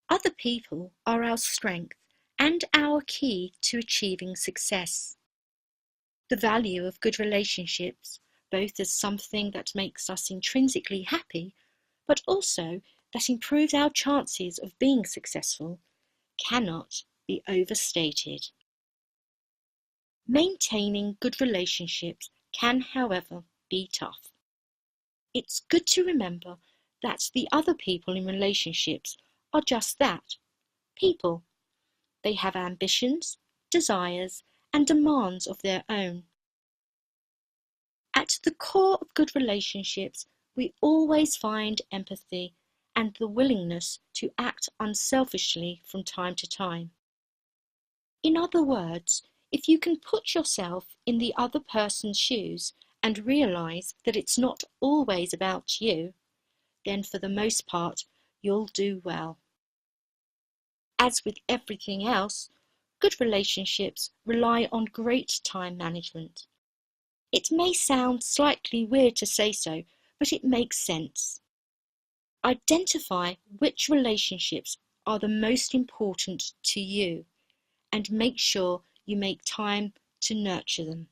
Other people are our strength and our key to achieving success. The value of good relationships, both as something that makes us intrinsically happy, but also that improves our chances of being successful, cannot be overstated. Maintaining good relationships can, however, be tough. It's good to remember that the other people in relationships are just that, people. They have ambitions, desires, and demands of their own. At the core of good relationships, we always find empathy and the willingness to act unselfishly from time to time. In other words, if you can put yourself in the other person's shoes and realize that it's not always about you, then for the most part, you'll do well. As with everything else, good relationships rely on great time management. It may sound slightly weird to say so, but it makes sense. Identify which relationships are the most important to you and make sure you make time to nurture them.